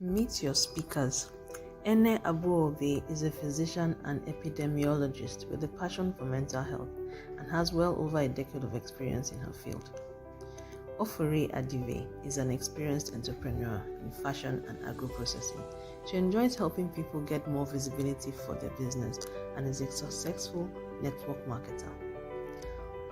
Meet your speakers. Ene Abuobe is a physician and epidemiologist with a passion for mental health and has well over a decade of experience in her field. Ofori Adive is an experienced entrepreneur in fashion and agro-processing. She enjoys helping people get more visibility for their business and is a successful network marketer.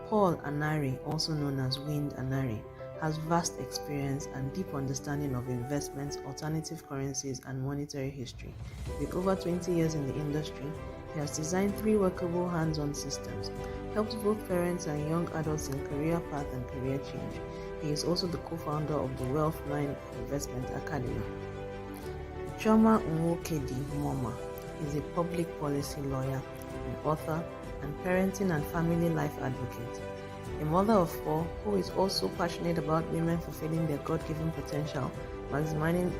Paul Anari, also known as Wind Anari, has vast experience and deep understanding of investments, alternative currencies, and monetary history. With over 20 years in the industry, he has designed 3 workable hands-on systems, helped both parents and young adults in career path and career change. He is also the co-founder of the Wealthline Investment Academy. Chioma Nwokedi Moma is a public policy lawyer, an author, and parenting and family life advocate. A mother of 4 who is also passionate about women fulfilling their God-given potential, maximizing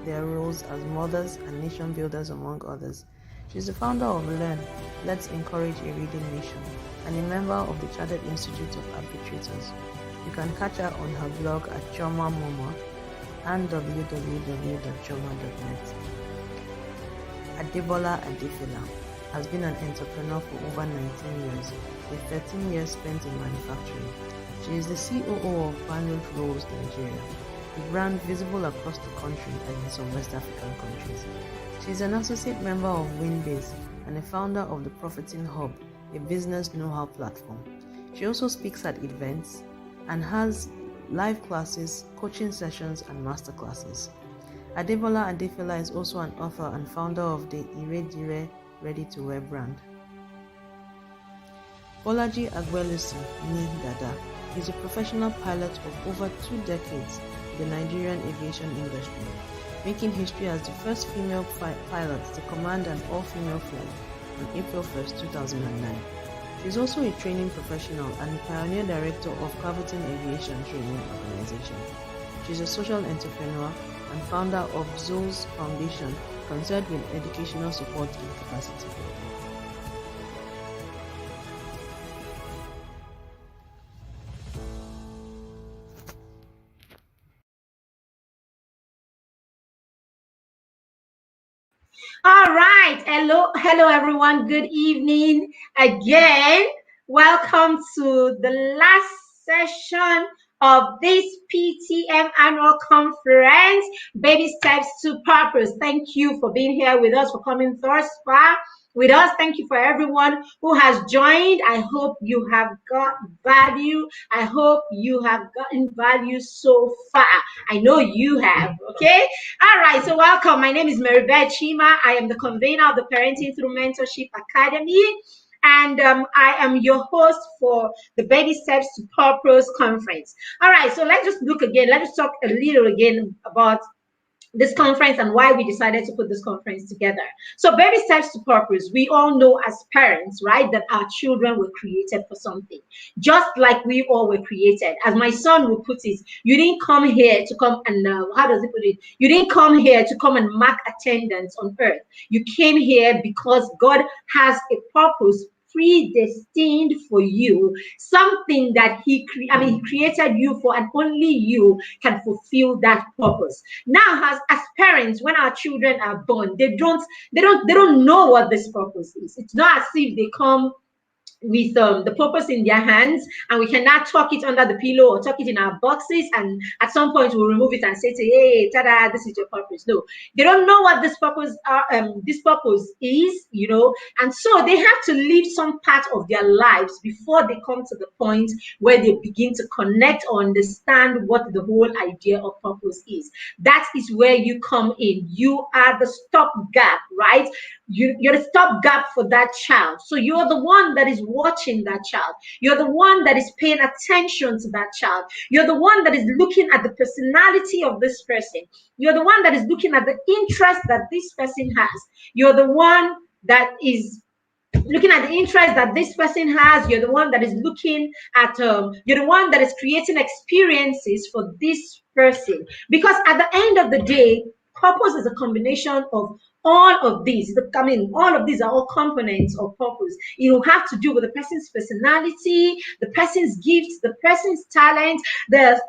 their roles as mothers and nation builders, among others. She is the founder of Learn, Let's Encourage a Reading Nation, and a member of the Chartered Institute of Arbitrators. You can catch her on her blog at Chioma Moma and www.chioma.net. Adebola Adefila has been an entrepreneur for over 19 years, with 13 years spent in manufacturing. She is the COO of Bandwidth Rolls Nigeria, a brand visible across the country and in some West African countries. She is an associate member of Winbase and a founder of the Profiting Hub, a business know-how platform. She also speaks at events and has live classes, coaching sessions, and masterclasses. Adebola Adefila is also an author and founder of the Iredire ready-to-wear brand. Bolaji Agbelusi Ni Dada is a professional pilot of over 2 decades in the Nigerian aviation industry, making history as the first female pilot to command an all-female flight on April 1, 2009. She is also a training professional and the pioneer director of Caviton Aviation Training Organization. She is a social entrepreneur and founder of Zoe's Foundation, concerned with educational support and capacity building. All right. Hello, everyone. Good evening again. Welcome to the last session of this PTM annual conference, Baby Steps to Purpose. Thank you for being here with us, for coming thus far with us. Thank you for everyone who has joined. I hope you have got value. I hope you have gotten value so far. I know you have, okay? All right, so welcome. My name is Maribel Chima. I am the convener of the Parenting Through Mentorship Academy. And I am your host for the Baby Steps to Purpose conference. All right, so let's just look again. Let's talk a little again about this conference and why we decided to put this conference together. So Baby Steps to Purpose, we all know as parents, right, that our children were created for something, just like we all were created. As my son would put it, you didn't come here to come and, how does he put it? You didn't come here to come and mark attendance on earth. You came here because God has a purpose predestined for you, something that he created you for, and only you can fulfill that purpose. Now, as parents, when our children are born, they don't know what this purpose is. It's not as if they come with the purpose in their hands and we cannot tuck it under the pillow or tuck it in our boxes, and at some point we'll remove it and say, hey, tada, this is your purpose. No, they don't know what this purpose is, and so they have to live some part of their lives before they come to the point where they begin to connect or understand what the whole idea of purpose is. That is where you come in. You are the stopgap, right? You're the stopgap for that child. So you're the one that is watching that child. You're the one that is paying attention to that child. You're the one that is looking at the personality of this person. You're the one that is looking at the interest that this person has. You're the one that is looking at the interest that this person has. You're the one that is looking at, you're the one that is creating experiences for this person. Because at the end of the day, purpose is a combination of all of these. All of these are all components of purpose. It will have to do with the person's personality, the person's gifts, the person's talent, the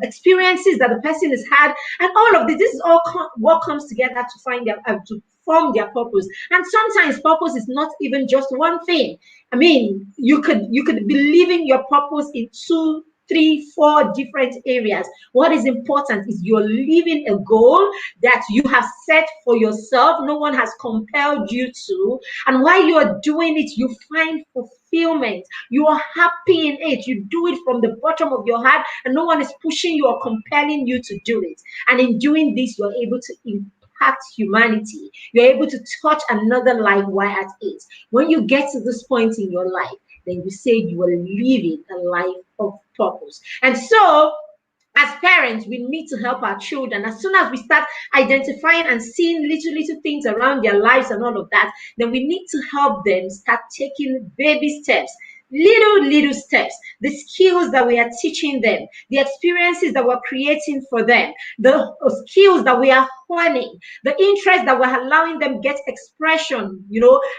experiences that the person has had, and all of this. This is all what comes together to find their to form their purpose. And sometimes purpose is not even just one thing. I mean, you could be living your purpose in 2, 3, 4 different areas. What is important is you're living a goal that you have set for yourself. No one has compelled you to. And while you're doing it, you find fulfillment. You are happy in it. You do it from the bottom of your heart, and no one is pushing you or compelling you to do it. And in doing this, you're able to impact humanity. You're able to touch another life while at it. When you get to this point in your life, then you say you are living a life of purpose. And so, as parents, we need to help our children. As soon as we start identifying and seeing little things around their lives and all of that, then we need to help them start taking baby steps, little steps, the skills that we are teaching them, the experiences that we're creating for them, the skills that we are honing, the interest that we're allowing them get expression,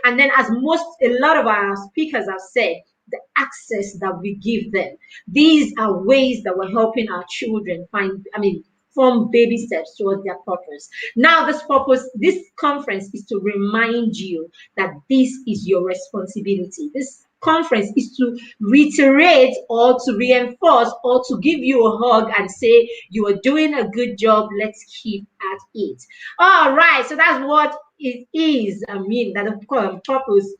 and then, as a lot of our speakers have said, the access that we give them. These are ways that we're helping our children form baby steps towards their purpose. Now, this conference is to remind you that this is your responsibility. This conference is to reiterate or to reinforce or to give you a hug and say, you are doing a good job. Let's keep at it. All right. So that's what it is. That the purpose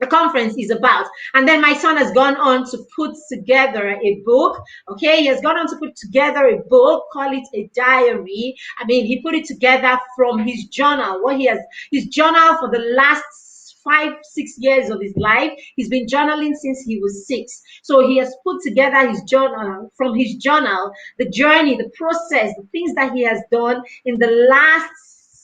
the conference is about. And then my son has gone on to put together a book. Okay, he has gone on to put together a book, call it a diary. He put it together from his journal. His journal for the last 5, 6 years of his life. He's been journaling since he was 6. So he has put together his journal, from his journal, the journey, the process, the things that he has done in the last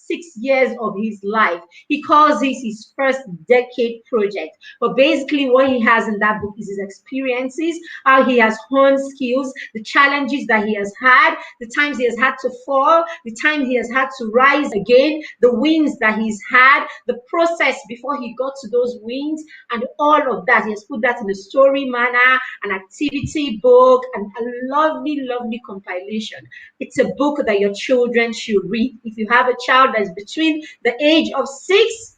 6 years of his life. He calls this his first decade project. But basically, what he has in that book is his experiences, how he has honed skills, the challenges that he has had, the times he has had to fall, the time he has had to rise again, the wins that he's had, the process before he got to those wins, and all of that. He has put that in a story manner, an activity book, and a lovely compilation. It's a book that your children should read. If you have a child that's between the age of 6,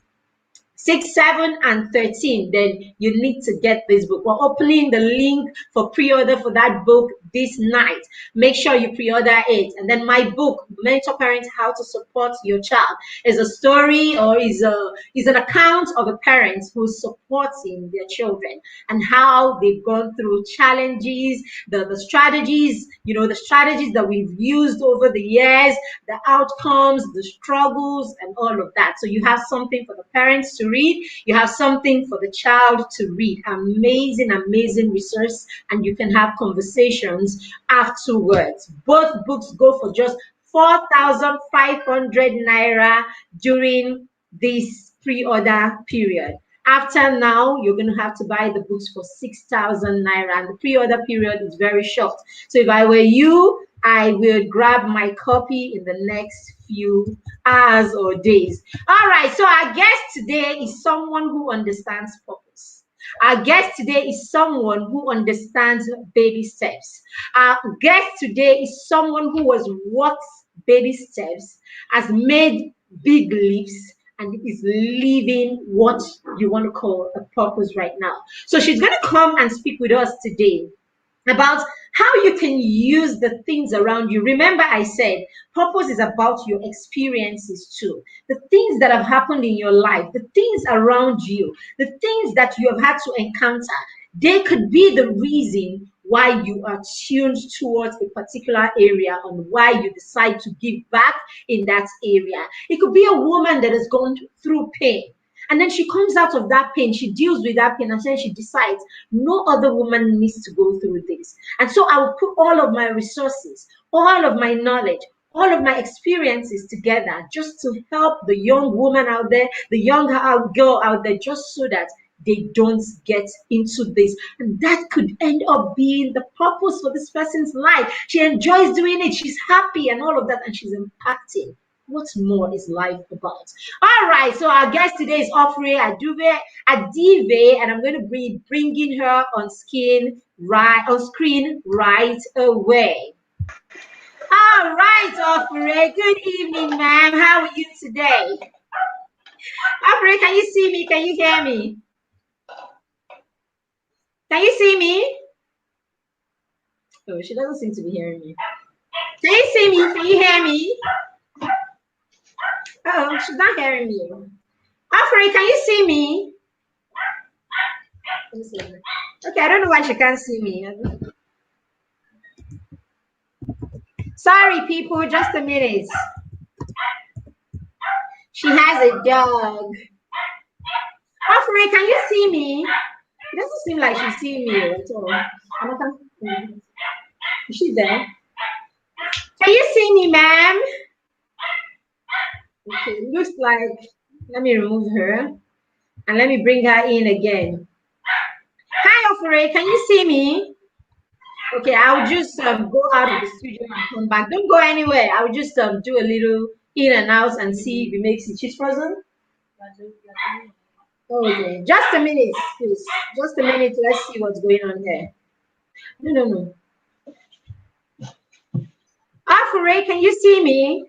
7, and 13, then you need to get this book. We're opening the link for pre-order for that book this night. Make sure you pre-order it. And then my book, Mentor Parents: How to Support Your Child, is a story, or is an account of a parent who's supporting their children and how they've gone through challenges, the strategies, the strategies that we've used over the years, the outcomes, the struggles, and all of that. So you have something for the parents to read, you have something for the child to read. Amazing resource, and you can have conversations afterwards. Both books go for just 4,500 naira during this pre-order period. After now, you're going to have to buy the books for 6,000 naira, and the pre-order period is very short. So if I were you, I will grab my copy in the next few hours or days. All right, so our guest today is someone who understands purpose. Our guest today is someone who understands baby steps. Our guest today is someone who has walked baby steps, has made big leaps, and is living what you want to call a purpose right now. So she's going to come and speak with us today about how you can use the things around you. Remember, I said purpose is about your experiences too. The things that have happened in your life, the things around you, the things that you have had to encounter, they could be the reason why you are tuned towards a particular area and why you decide to give back in that area. It could be a woman that has gone through pain. And then she comes out of that pain, she deals with that pain, and then she decides no other woman needs to go through this. And so I will put all of my resources, all of my knowledge, all of my experiences together just to help the young woman out there, the young girl out there, just so that they don't get into this. And that could end up being the purpose for this person's life. She enjoys doing it, she's happy and all of that, and she's impacting What more is life about? All right, so our guest today is Ofre Adive, and I'm going to be bringing her on screen right away. All right, Ofre. Good evening, ma'am. How are you today? Ofre, can you see me? Can you hear me? Can you see me? Oh, she doesn't seem to be hearing me. Can you see me? Can you hear me? Oh, she's not hearing me. Ofre, can you see me? Okay, I don't know why she can't see me. Sorry, people, just a minute. She has a dog. Ofre, can you see me? It doesn't seem like she's seeing me at all. Is she there? Can you see me, ma'am? Okay, looks like, let me remove her and let me bring her in again. Hi, Ofre, can you see me? Okay, I'll just go out of the studio and come back. Don't go anywhere. I'll just do a little in and out and see if it makes it. She's frozen? Okay, just a minute, please. Just a minute. Let's see what's going on there. No. Afure, can you see me?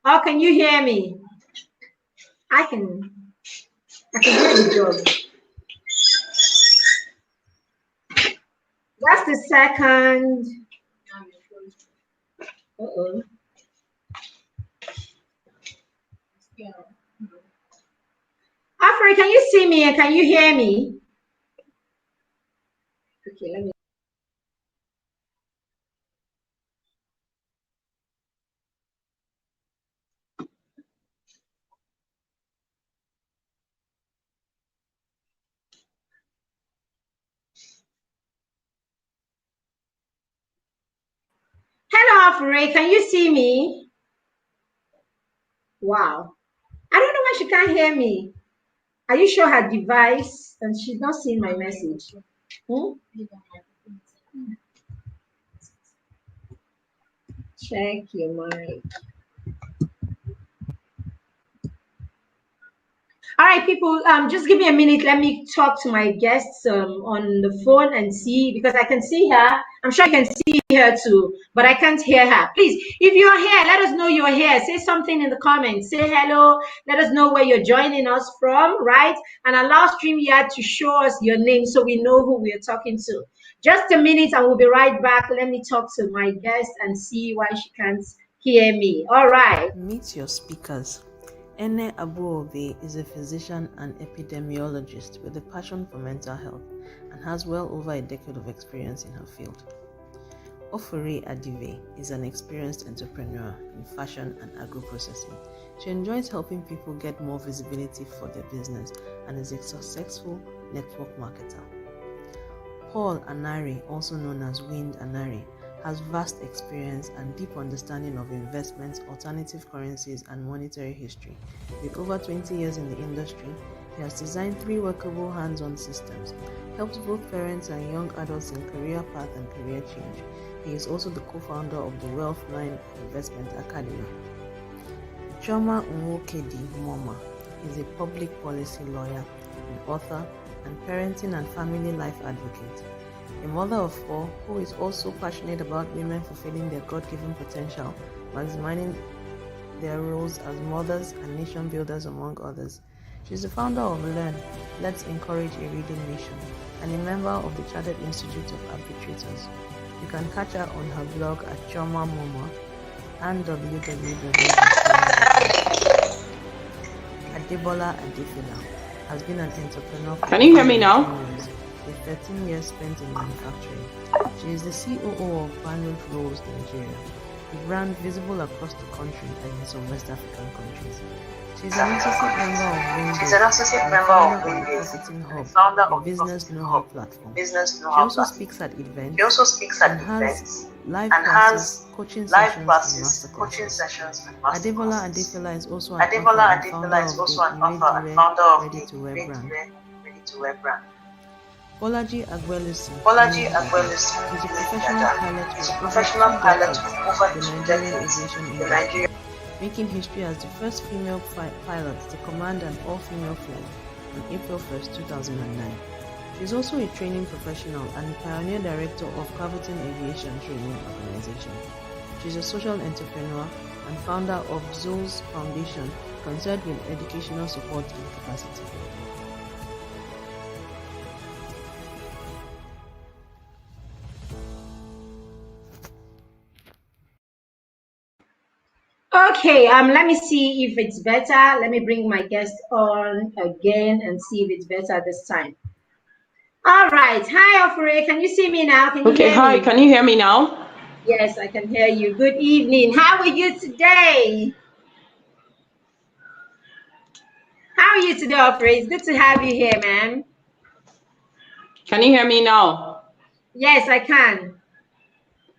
Or can you hear me? I can hear the dog. Just a second. Uh-oh. Afure, can you see me and can you hear me? Okay, let me. Hello, Afure, can you see me? Wow. I don't know why she can't hear me. Are you sure her device and she's not seeing my message? Check your mic. All right, people, just give me a minute. Let me talk to my guests on the phone and see, because I can see her. I'm sure you can see her too, but I can't hear her. Please, if you're here, let us know you're here. Say something in the comments. Say hello. Let us know where you're joining us from, right? And allow StreamYard to show us your name so we know who we're talking to. Just a minute and we'll be right back. Let me talk to my guest and see why she can't hear me. All right. Meet your speakers. Ene Abuobe is a physician and epidemiologist with a passion for mental health and has well over a decade of experience in her field. Ofure Adive is an experienced entrepreneur in fashion and agro-processing. She enjoys helping people get more visibility for their business and is a successful network marketer. Paul Anari, also known as Wind Anari, has vast experience and deep understanding of investments, alternative currencies, and monetary history. With over 20 years in the industry, he has designed 3 workable hands-on systems, helped both parents and young adults in career path and career change. He is also the co-founder of the Wealthline Investment Academy. Chioma Nwokedi Moma is a public policy lawyer, an author, and parenting and family life advocate. A mother of 4 who is also passionate about women fulfilling their God-given potential, maximizing their roles as mothers and nation builders, among others. She is the founder of Learn, Let's Encourage a Reading Nation, and a member of the Chartered Institute of Arbitrators. You can catch her on her blog at Chioma Moma and Adebola Adefila has been an entrepreneur for Can you hear me now? with 13 years spent in manufacturing. She is the COO of Banyan Rolls Nigeria, a brand visible across the country and in some West African countries. She is an associate member of Windows, founder of the Business Know-How platform. She also speaks at events and has live classes, coaching sessions, and masterclasses. Adebola Adefila is also an author and founder of the ready-to-wear brand. Bolaji Agbelusi is a professional pilot with over 2 decades in the Nigerian aviation industry. making history as the first female pilot to command an all-female flight on April 1st, 2009. She is also a training professional and the pioneer director of Caviton Aviation Training Organization. She is a social entrepreneur and founder of Zoe's Foundation, concerned with educational support and capacity. Okay, let me see if it's better. Let me bring my guest on again and see if it's better this time. All right. Hi, Ofure. Can you see me now? Can you hear me? Hi. Can you hear me now? Yes, I can hear you. Good evening. How are you today? How are you today, Ofure? It's good to have you here, man. Can you hear me now? Yes, I can.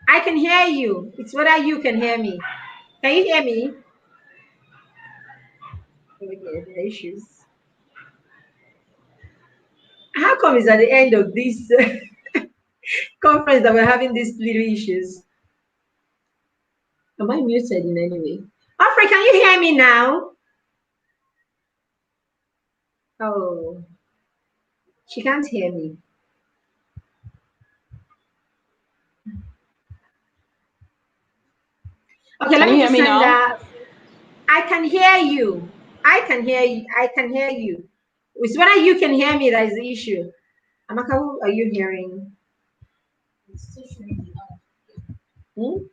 I can hear you. It's whether you can hear me. Can you hear me? Okay, there are issues. How come it's at the end of this conference that we're having these little issues? Am I muted in any way? Ofre, can you hear me now? Oh, she can't hear me. Okay, let me just send that. I can hear you. I can hear you. I can hear you. It's whether you can hear me that is the issue. Amaka, who are you hearing? Hmm?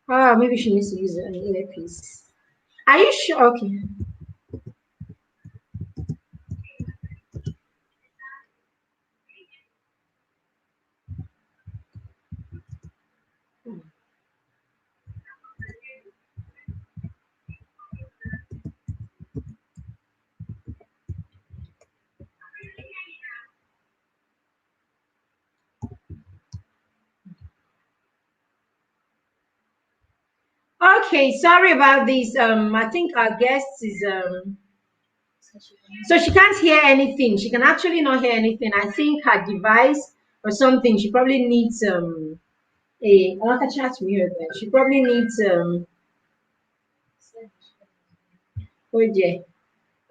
Oh, maybe she needs to use an earpiece. Are you sure? Okay. Okay, sorry about this. I think our guest is so she can't hear anything. She can actually not hear anything. I think her device or something. She probably needs a Alaka chat me again. She probably needs oh dear.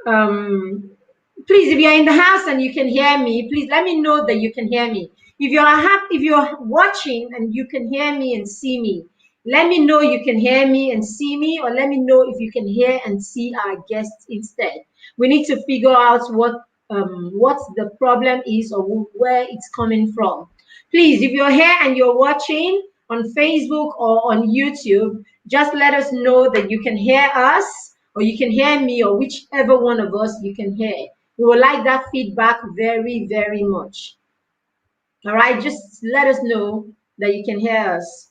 Um, please, if you're in the house and you can hear me, please let me know that you can hear me. If you're watching and you can hear me and see me, let me know you can hear me and see me, or let me know if you can hear and see our guests instead. We need to figure out what the problem is or where it's coming from. Please, if you're here and you're watching on Facebook or on YouTube, just let us know that you can hear us or you can hear me or whichever one of us you can hear. We would like that feedback very, very much. All right, just let us know that you can hear us.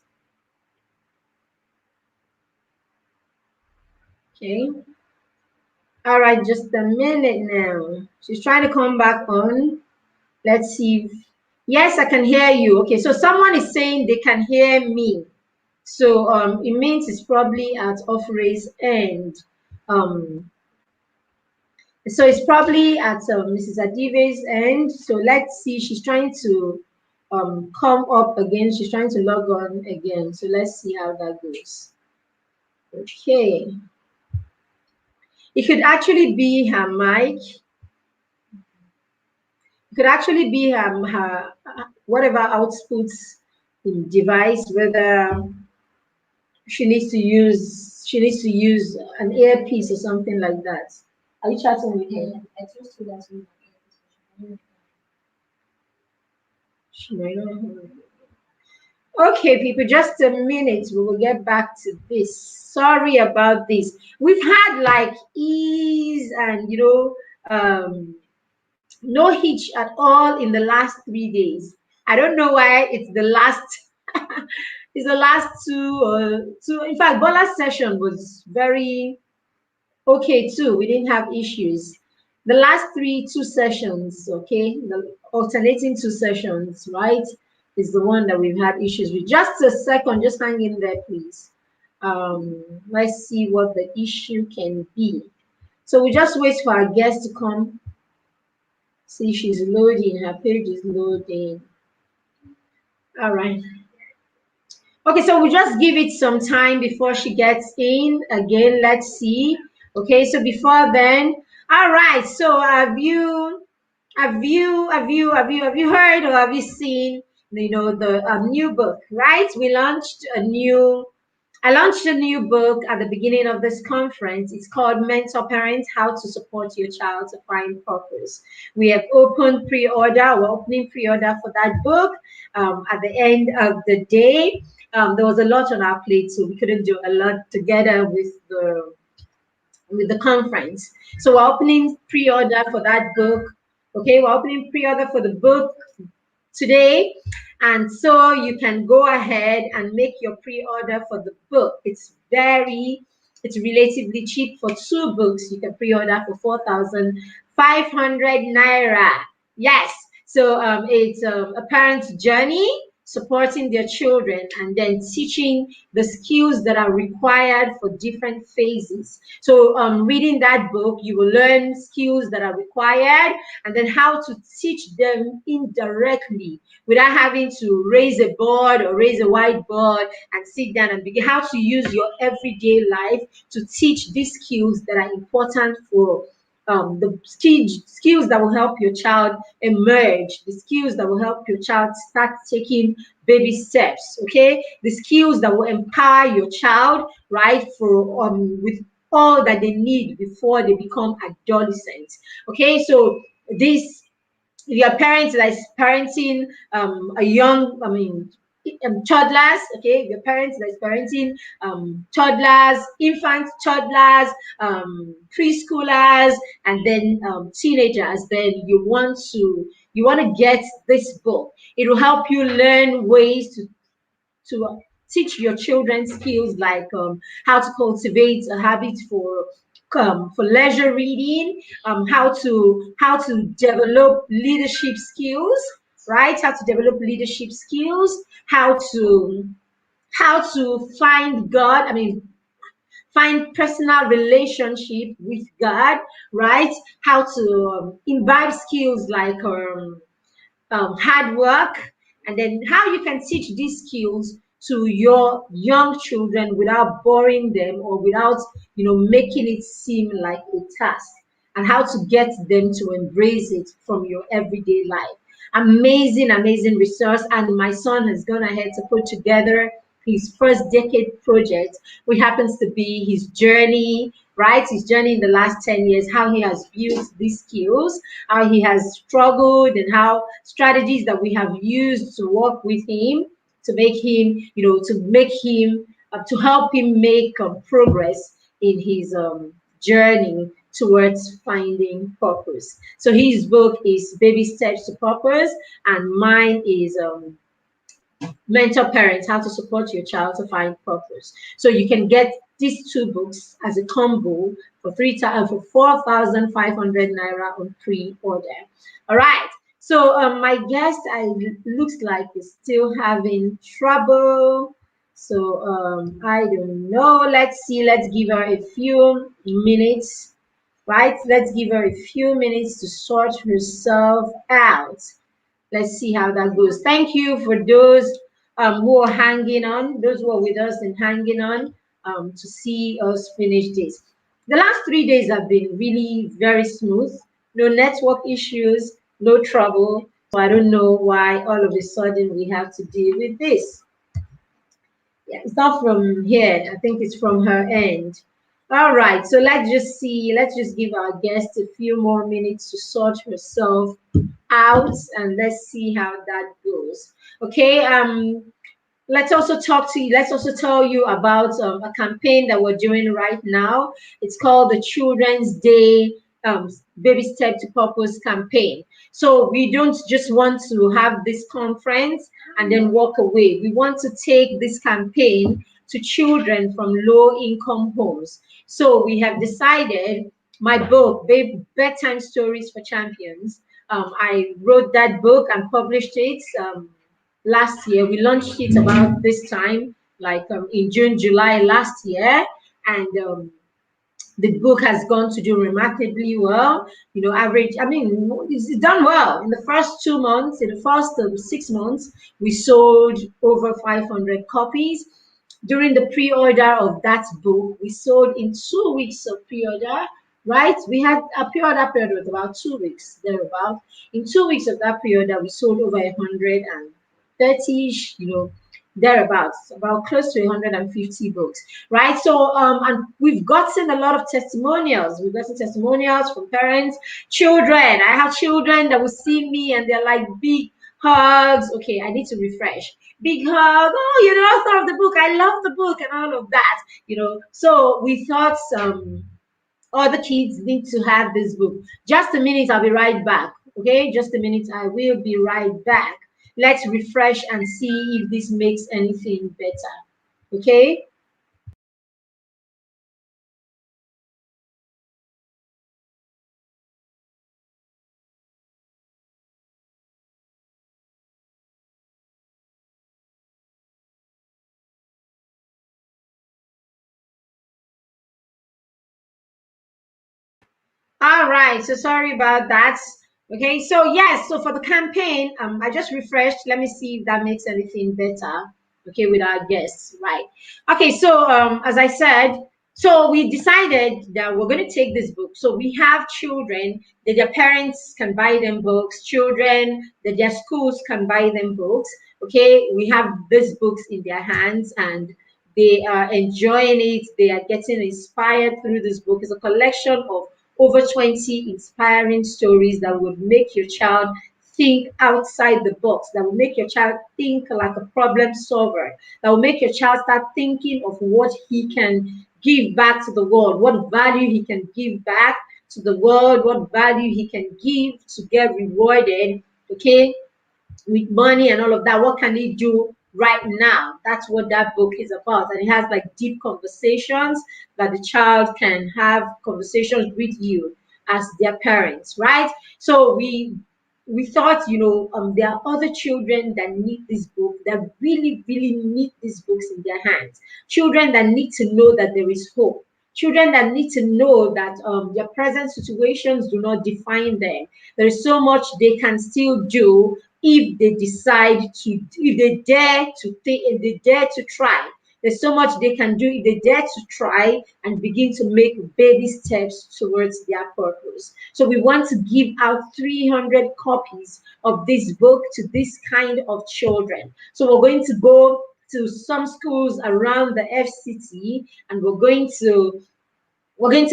Okay. All right, just a minute now. She's trying to come back on. Let's see. Yes, I can hear you. Okay, so someone is saying they can hear me. So it means it's probably at Ofre's end. So it's probably at Mrs. Adive's end. So let's see. She's trying to come up again. She's trying to log on again. So let's see how that goes. Okay. It could actually be her mic. It could actually be her whatever outputs device, whether she needs to use an earpiece or something like that. Are you chatting with her? She might not have. Okay, people, just a minute. We will get back to this. Sorry about this. We've had like ease and no hitch at all in the last 3 days. I don't know why it's the last it's the last two. In fact, Bola's session was very okay too. We didn't have issues. The last two sessions, okay, the alternating two sessions, right, is the one that we've had issues with. Just a second, just hang in there, please. Let's see what the issue can be. So we just wait for our guest to come. See, she's loading. Her page is loading. All right. Okay, so we just give it some time before she gets in. Again, let's see. Okay, so before then, all right. So have you heard or have you seen, the new book, right? I launched a new book at the beginning of this conference. It's called Mentor Parents: How to Support Your Child to Find Purpose. We have opened pre-order. We're opening pre-order for that book at the end of the day. There was a lot on our plate, so we couldn't do a lot together with the conference. So we're opening pre-order for that book. Okay, we're opening pre-order for the book today. And so you can go ahead and make your pre-order for the book. It's relatively cheap for two books. You can pre-order for 4,500 naira. Yes. So it's a parent's journey supporting their children and then teaching the skills that are required for different phases. So reading that book, you will learn skills that are required and then how to teach them indirectly without having to raise a board or raise a whiteboard and sit down and begin how to use your everyday life to teach these skills that are important for the skills that will help your child emerge, the skills that will help your child start taking baby steps, okay? The skills that will empower your child, right, for with all that they need before they become adolescents. Okay, so this if you're a parent that is parenting a young, toddlers, okay, if you're parents that is parenting toddlers, infant toddlers, preschoolers, and then teenagers, then you want to get this book. It will help you learn ways to teach your children skills like how to cultivate a habit for leisure reading, how to develop leadership skills, right? How to develop leadership skills, how to find God. Find personal relationship with God, right? How to imbibe skills like hard work, and then how you can teach these skills to your young children without boring them or without making it seem like a task, and how to get them to embrace it from your everyday life. Amazing resource. And my son has gone ahead to put together his first decade project, which happens to be his journey, right? His journey in the last 10 years, how he has built these skills, how he has struggled, and how strategies that we have used to work with him to to help him make progress in his journey towards finding purpose. So his book is Baby Steps to Purpose, and mine is Mentor Parents: How to Support Your Child to Find Purpose. So you can get these two books as a combo for 4,500 naira on pre-order. All right. So my guest, I looks like is still having trouble. So I don't know. Let's see. Let's give her a few minutes. Right. Let's give her a few minutes to sort herself out. Let's see how that goes. Thank you for those who are hanging on, those who are with us and hanging on to see us finish this. The last 3 days have been really very smooth. No network issues, no trouble. So I don't know why all of a sudden we have to deal with this. Yeah, it's not from here. I think it's from her end. All right, so let's just see. Let's just give our guest a few more minutes to sort herself out, and let's see how that goes. Okay. Let's also tell you about a campaign that we're doing right now. It's called the Children's Day Baby Step to Purpose campaign. So we don't just want to have this conference and then walk away. We want to take this campaign to children from low income homes. So we have decided my book, Bedtime Stories for Champions. I wrote that book and published it last year. We launched it about this time, like in June, July last year. And The book has gone to do remarkably well. Average, I mean, it's done well. In the first 2 months, in the first 6 months, we sold over 500 copies. During the pre-order of that book, we sold in 2 weeks of pre-order, right? We had a pre-order period of about 2 weeks, thereabout. In 2 weeks of that pre-order, we sold over 130, thereabouts, about close to 150 books, right? So, and we've gotten a lot of testimonials. We've gotten testimonials from parents, children. I have children that will see me and they're like, big hugs. Okay, I need to refresh. Big hug. Oh, you're the author of the book. I love the book and all of that. So we thought other kids need to have this book. Just a minute, I'll be right back. Okay, just a minute, I will be right back. Let's refresh and see if this makes anything better. Okay. All right, so sorry about that. Okay, so yes, so for the campaign, I just refreshed. Let me see if that makes anything better. Okay, with our guests, right? Okay, so as I said, so we decided that we're going to take this book. So we have children that their parents can buy them books, children that their schools can buy them books. Okay, we have these books in their hands and they are enjoying it. They are getting inspired through this book. It's a collection of over 20 inspiring stories that would make your child think outside the box, that will make your child think like a problem solver, that will make your child start thinking of what he can give back to the world, what value he can give back to the world, what value he can give to get rewarded, okay, with money and all of that. What can he do right now? That's what that book is about. And it has like deep conversations that the child can have conversations with you as their parents, right? So we thought, there are other children that need this book, that really, really need these books in their hands. Children that need to know that there is hope. Children that need to know that their present situations do not define them. There is so much they can still do if they decide to, if they dare to think, if they dare to try. There's so much they can do if they dare to try and begin to make baby steps towards their purpose. So we want to give out 300 copies of this book to this kind of children. So we're going to go to some schools around the FCT and we're going to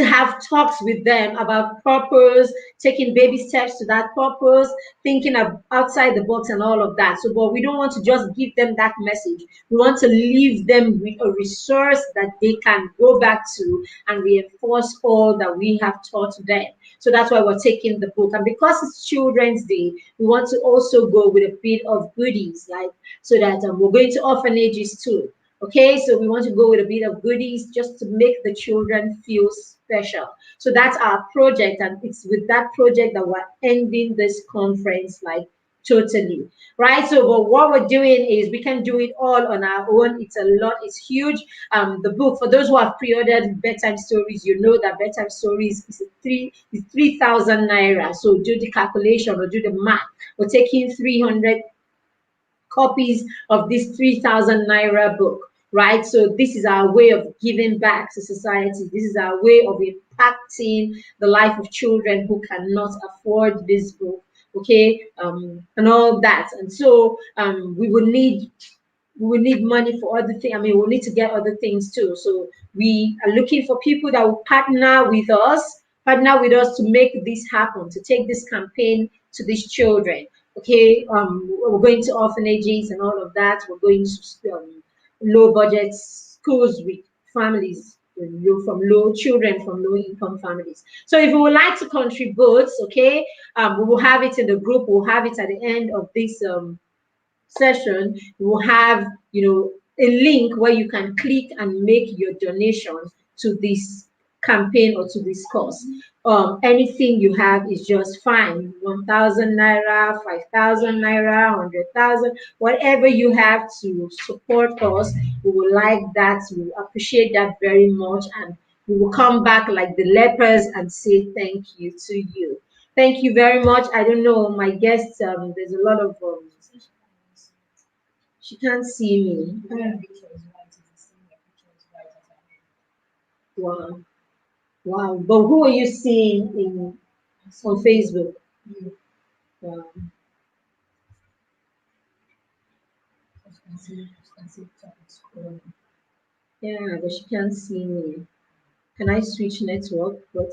have talks with them about purpose, taking baby steps to that purpose, thinking of outside the box and all of that. So, but we don't want to just give them that message. We want to leave them with a resource that they can go back to and reinforce all that we have taught them. So that's why we're taking the book. And because it's Children's Day, we want to also go with a bit of goodies, like so that we're going to orphanages too. Okay, so we want to go with a bit of goodies just to make the children feel special. So that's our project, and it's with that project that we're ending this conference, like totally, right? So, but what we're doing is we can do it all on our own. It's a lot, it's huge. The book, for those who have pre-ordered bedtime stories, you know that bedtime stories is 3,000 naira. So do the calculation or do the math. We're taking 300 copies of this 3,000 naira book, right? So this is our way of giving back to society. This is our way of impacting the life of children who cannot afford this book, okay, and all that. And so we will need money for other things. I mean, we'll need to get other things too. So we are looking for people that will partner with us to make this happen, to take this campaign to these children. Okay, we're going to orphanages and all of that. We're going to low budget schools with families from low children from low income families. So if you would like to contribute, okay, we will have it in the group. We'll have it at the end of this session. We will have a link where you can click and make your donations to this campaign or to this cause. Anything you have is just fine. 1,000 naira, 5,000 naira, 100,000, whatever you have to support us, we would like that. We appreciate that very much, and we will come back like the lepers and say thank you to you. Thank you very much. I don't know, my guests, there's a lot of, she can't see me. Wow. Wow. But who are you seeing on Facebook? Wow. Yeah, but she can't see me. Can I switch network? But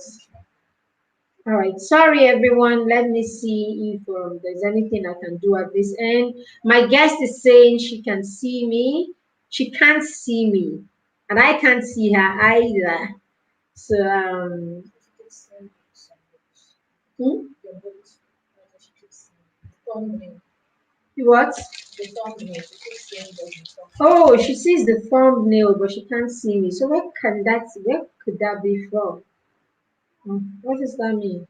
all right. Sorry, everyone. Let me see if there's anything I can do at this end. My guest is saying she can see me. She can't see me, and I can't see her either. So, hmm? What? Oh, she sees the thumbnail, but she can't see me. So where could that be from? What does that mean?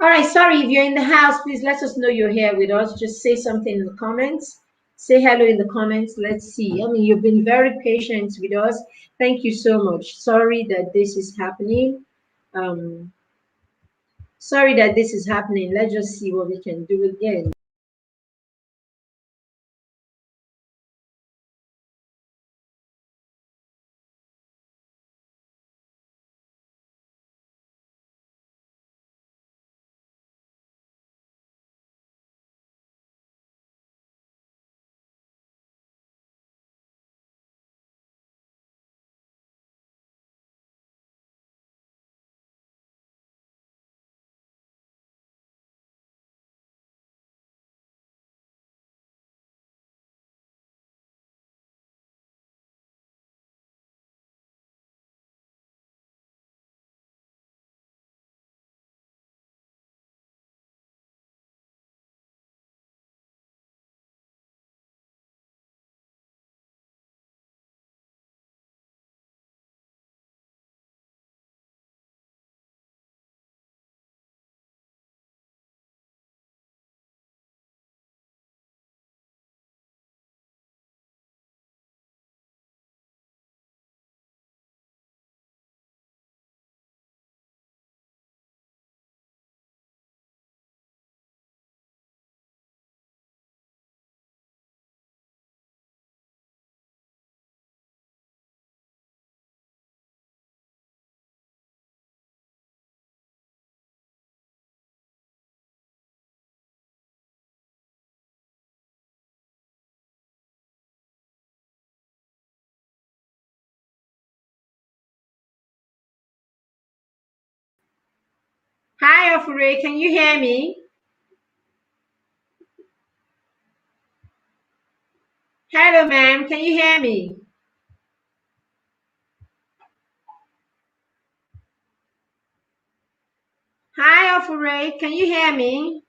All right, sorry, if you're in the house, please let us know you're here with us. Just say something in the comments. Say hello in the comments. Let's see. I mean, you've been very patient with us. Thank you so much. Sorry that this is happening. Um, sorry that this is happening. Let's just see what we can do again. Hi, Afure. Can you hear me? Hello, ma'am. Can you hear me? Hi, Afure. Can you hear me?